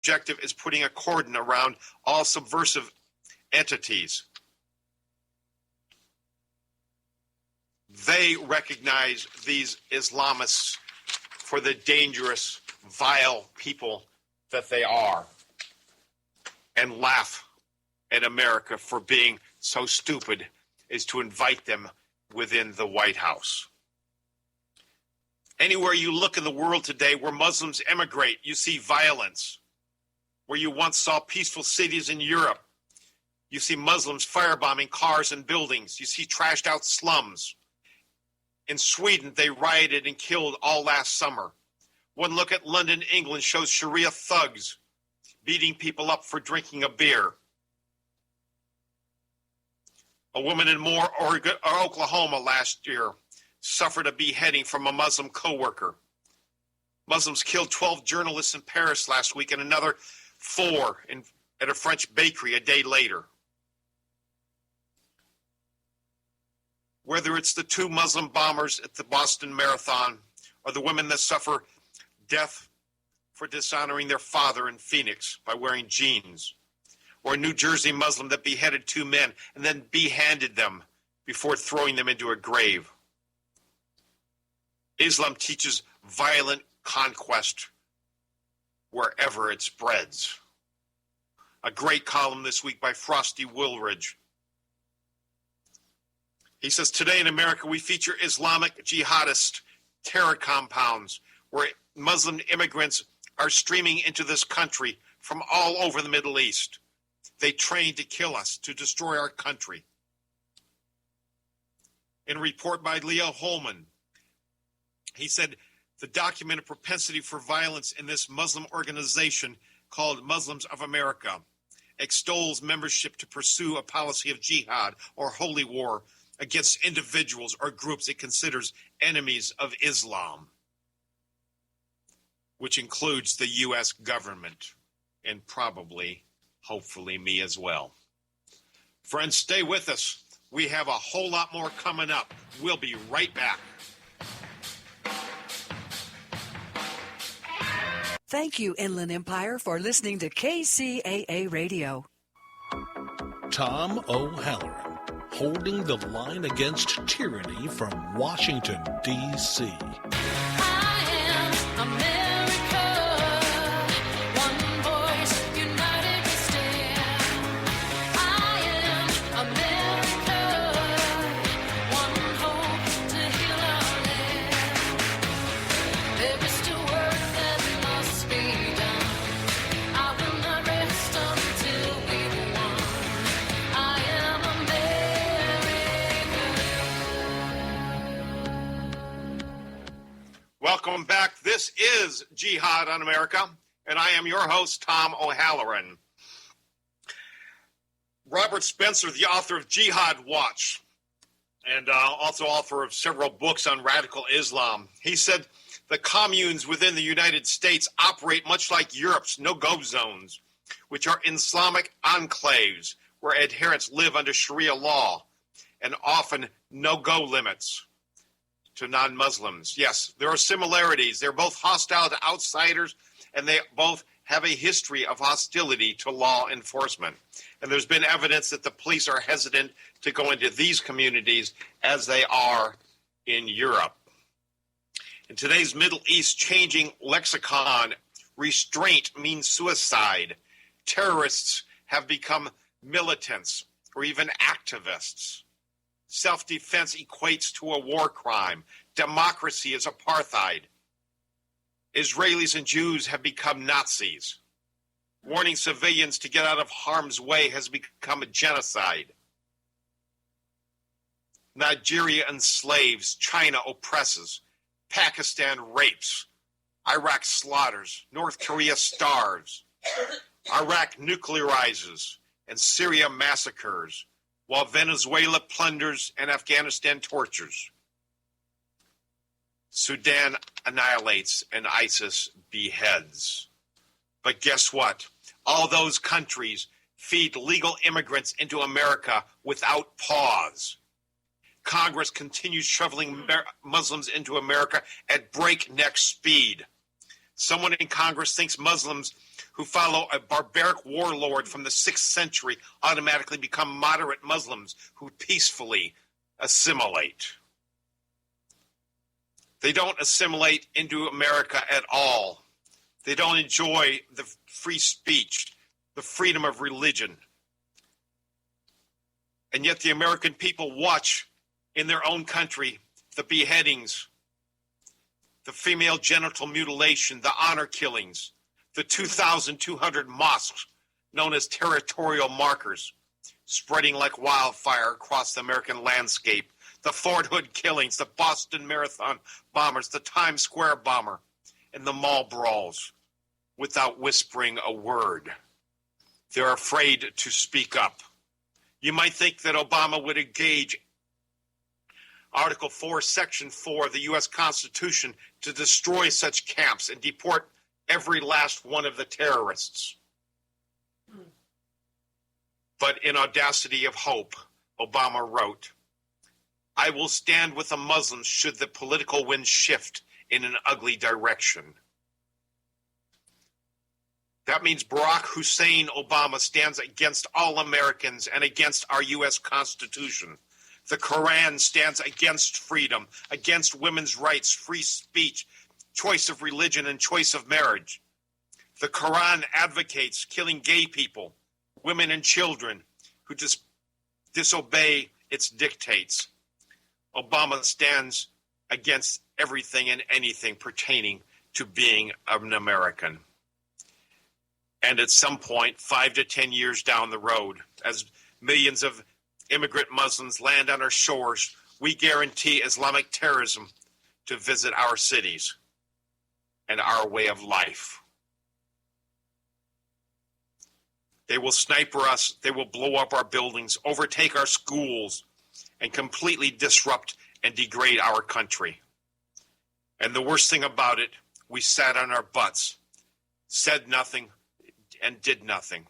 objective is putting a cordon around all subversive entities. They recognize these Islamists for the dangerous, vile people that they are, and laugh at America for being so stupid as to invite them within the White House. Anywhere you look in the world today where Muslims emigrate, you see violence. Where you once saw peaceful cities in Europe, you see Muslims firebombing cars and buildings. You see trashed out slums. In Sweden, they rioted and killed all last summer. One look at London, England shows Sharia thugs beating people up for drinking a beer. A woman in Moore, Oklahoma last year suffered a beheading from a Muslim co-worker. Muslims killed 12 journalists in Paris last week and another 4 at a French bakery a day later. Whether it's the 2 Muslim bombers at the Boston Marathon or the women that suffer death for dishonoring their father in Phoenix by wearing jeans, or a New Jersey Muslim that beheaded 2 men and then behanded them before throwing them into a grave. Islam teaches violent conquest wherever it spreads. A great column this week by Frosty Woolridge. He says, today in America we feature Islamic jihadist terror compounds where Muslim immigrants are streaming into this country from all over the Middle East. They train to kill us, to destroy our country. In a report by Leo Holman, he said, the documented propensity for violence in this Muslim organization called Muslims of America extols membership to pursue a policy of jihad or holy war against individuals or groups it considers enemies of Islam, which includes the U.S. government and probably, hopefully, me as well. Friends, stay with us. We have a whole lot more coming up. We'll be right back. Thank you, Inland Empire, for listening to KCAA Radio. Tom O'Halloran, holding the line against tyranny from Washington, D.C. I am America. One voice, united we stand. I am America. One hope to heal our land. There is still work that must be done. I will not rest until we've won. I am America. Welcome back. This is Jihad-On-America, and I am your host, Tom O'Halloran. Robert Spencer, the author of Jihad Watch, and also author of several books on radical Islam, he said the communes within the United States operate much like Europe's no-go zones, which are Islamic enclaves where adherents live under Sharia law and often no-go limits to non-Muslims. Yes, there are similarities. They're both hostile to outsiders, and they both have a history of hostility to law enforcement. And there's been evidence that the police are hesitant to go into these communities as they are in Europe. In today's Middle East changing lexicon, restraint means suicide. Terrorists have become militants or even activists. Self-defense equates to a war crime. Democracy is apartheid. Israelis and Jews have become Nazis. Warning civilians to get out of harm's way has become a genocide. Nigeria enslaves, China oppresses, Pakistan rapes, Iraq slaughters, North Korea starves, Iraq nuclearizes, and Syria massacres, while Venezuela plunders and Afghanistan tortures. Sudan annihilates and ISIS beheads. But guess what? All those countries feed legal immigrants into America without pause. Congress continues shoveling Muslims into America at breakneck speed. Someone in Congress thinks Muslims who follow a barbaric warlord from the 6th century automatically become moderate Muslims who peacefully assimilate. They don't assimilate into America at all. They don't enjoy the free speech, the freedom of religion. And yet the American people watch in their own country the beheadings, the female genital mutilation, the honor killings, the 2,200 mosques known as territorial markers spreading like wildfire across the American landscape, the Fort Hood killings, the Boston Marathon bombers, the Times Square bomber, and the mall brawls without whispering a word. They're afraid to speak up. You might think that Obama would engage Article 4, Section 4 of the U.S. Constitution to destroy such camps and deport every last one of the terrorists. But in audacity of hope, Obama wrote, "I will stand with the Muslims should the political wind shift in an ugly direction." That means Barack Hussein Obama stands against all Americans and against our U.S. Constitution. The Quran stands against freedom, against women's rights, free speech, choice of religion, and choice of marriage. The Quran advocates killing gay people, women and children who disobey its dictates. Obama stands against everything and anything pertaining to being an American. And at some point, 5 to 10 years down the road, as millions of immigrant Muslims land on our shores, we guarantee Islamic terrorism to visit our cities and our way of life. They will sniper us, they will blow up our buildings, overtake our schools, and completely disrupt and degrade our country. And the worst thing about it, we sat on our butts, said nothing, and did nothing,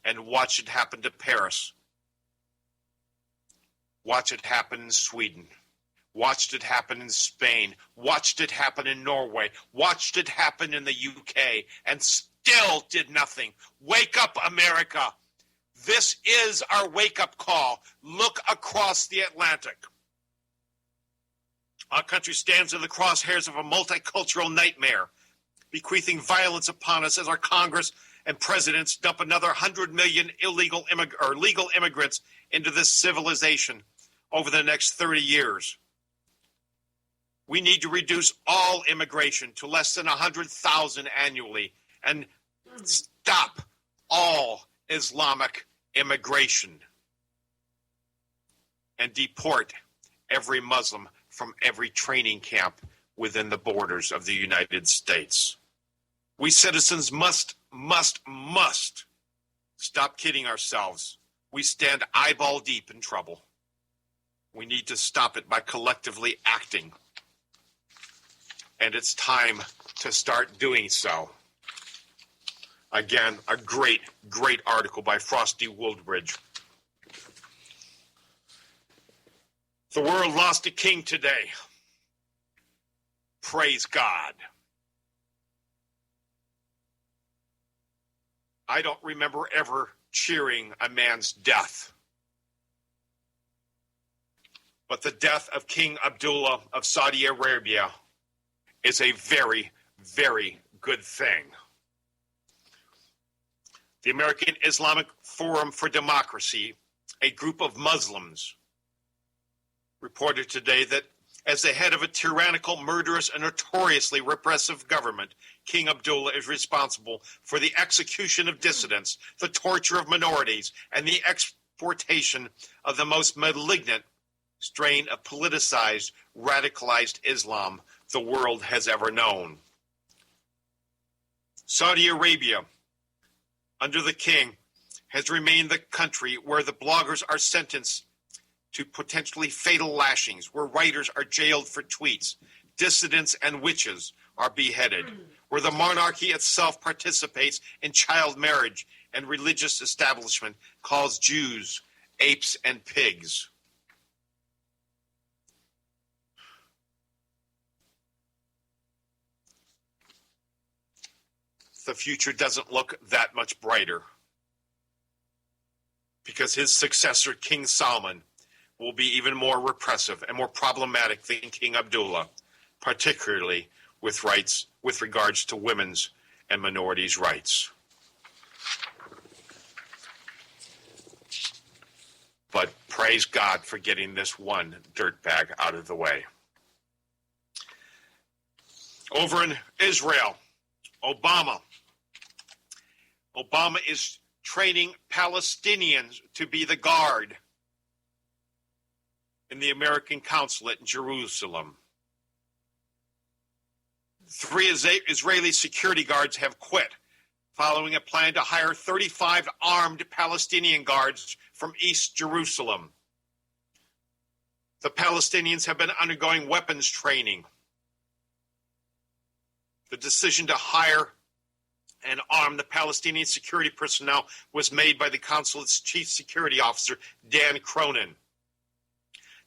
and watched it happen to Paris. Watch it happen in Sweden. Watched it happen in Spain. Watched it happen in Norway. Watched it happen in the UK, and still did nothing. Wake up, America. This is our wake-up call. Look across the Atlantic. Our country stands in the crosshairs of a multicultural nightmare, bequeathing violence upon us as our Congress and presidents dump another 100 million legal immigrants into this civilization over the next 30 years. We need to reduce all immigration to less than 100,000 annually and stop all Islamic immigration and deport every Muslim from every training camp within the borders of the United States. We citizens must stop kidding ourselves. We stand eyeball deep in trouble. We need to stop it by collectively acting. And it's time to start doing so. Again, a great article by Frosty Woolbridge. The world lost a king today. Praise God. I don't remember ever cheering a man's death. But the death of King Abdullah of Saudi Arabia is a very, very good thing. The American Islamic Forum for Democracy, a group of Muslims, reported today that as the head of a tyrannical, murderous, and notoriously repressive government, King Abdullah is responsible for the execution of dissidents, the torture of minorities, and the exportation of the most malignant strain of politicized, radicalized Islam the world has ever known. Saudi Arabia, under the king, has remained the country where the bloggers are sentenced to potentially fatal lashings, where writers are jailed for tweets, dissidents and witches are beheaded, where the monarchy itself participates in child marriage and religious establishment calls Jews apes and pigs. the future doesn't look that much brighter, because his successor, King Solomon, will be even more repressive and more problematic than King Abdullah, particularly with regards to women's and minorities' rights. But praise God for getting this one dirtbag out of the way. Over in Israel, Obama is training Palestinians to be the guard in the American consulate in Jerusalem. 3 Israeli security guards have quit following a plan to hire 35 armed Palestinian guards from East Jerusalem. The Palestinians have been undergoing weapons training. The decision to hire and arm the Palestinian security personnel was made by the consulate's chief security officer, Dan Cronin.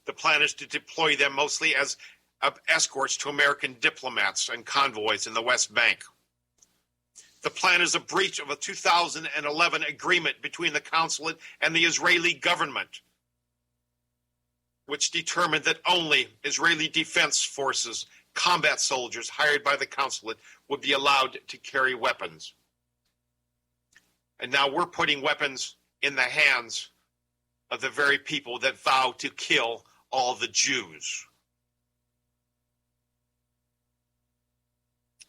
The plan is to deploy them mostly as escorts to American diplomats and convoys in the West Bank. The plan is a breach of a 2011 agreement between the consulate and the Israeli government, which determined that only Israeli Defense Forces combat soldiers hired by the consulate would be allowed to carry weapons. And now we're putting weapons in the hands of the very people that vow to kill all the Jews.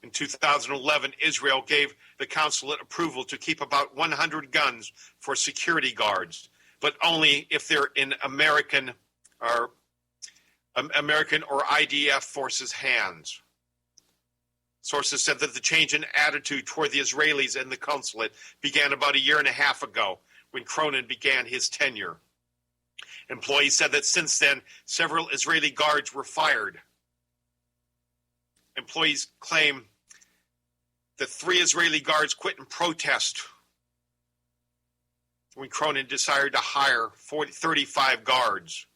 In 2011, Israel gave the consulate approval to keep about 100 guns for security guards, but only if they're in American or IDF forces' hands. Sources said that the change in attitude toward the Israelis and the consulate began about 1.5 years ago when Cronin began his tenure. Employees said that since then, several Israeli guards were fired. Employees claim that 3 Israeli guards quit in protest when Cronin decided to hire 35 guards.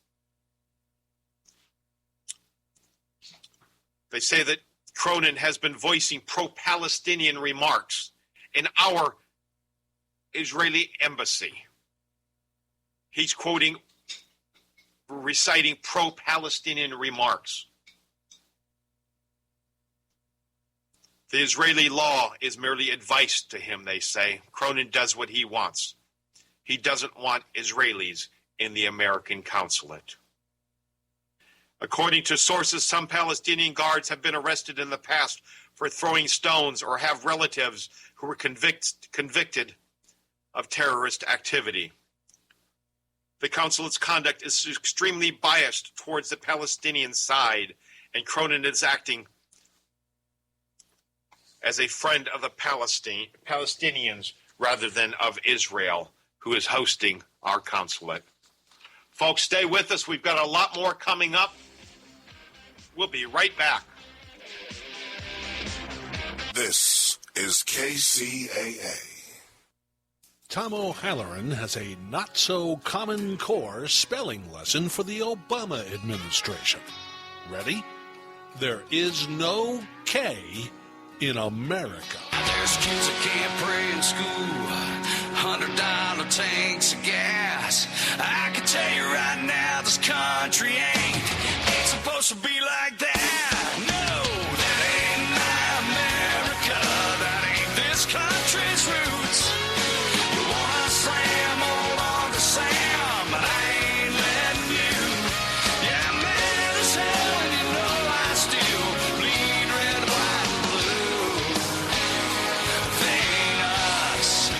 They say that Cronin has been voicing pro-Palestinian remarks in our Israeli embassy. He's reciting pro-Palestinian remarks. The Israeli law is merely advice to him, they say. Cronin does what he wants. He doesn't want Israelis in the American consulate. According to sources, some Palestinian guards have been arrested in the past for throwing stones or have relatives who were convicted of terrorist activity. The consulate's conduct is extremely biased towards the Palestinian side, and Cronin is acting as a friend of the Palestinians rather than of Israel, who is hosting our consulate. Folks, stay with us. We've got a lot more coming up. We'll be right back. This is KCAA. Tom O'Halloran has a not-so-common core spelling lesson for the Obama administration. Ready? There is no K in America. There's kids that can't pray in school, $100 tanks of gas. I can tell you right now, this country ain't supposed to be like that. No, that ain't my America. That ain't this country's roots. You wanna slam, hold on to Sam, but I ain't letting you. Yeah, I'm mad as hell, and you know I still bleed red, white, and blue. They ain't us,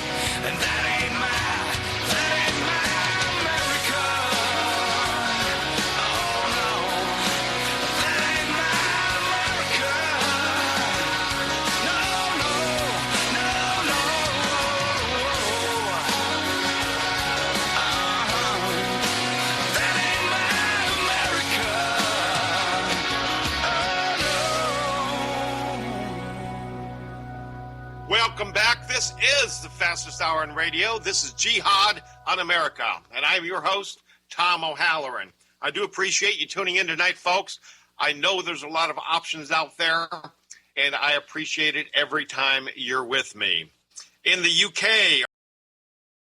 and that ain't my America. Oh no, that ain't my America. No, no, no, no. That ain't my America. Welcome back. This is the fastest hour in radio. This is Jihad-On-America, and I'm your host, Tom O'Halloran. I do appreciate you tuning in tonight, folks. I know there's a lot of options out there, and I appreciate it every time you're with me. In the UK,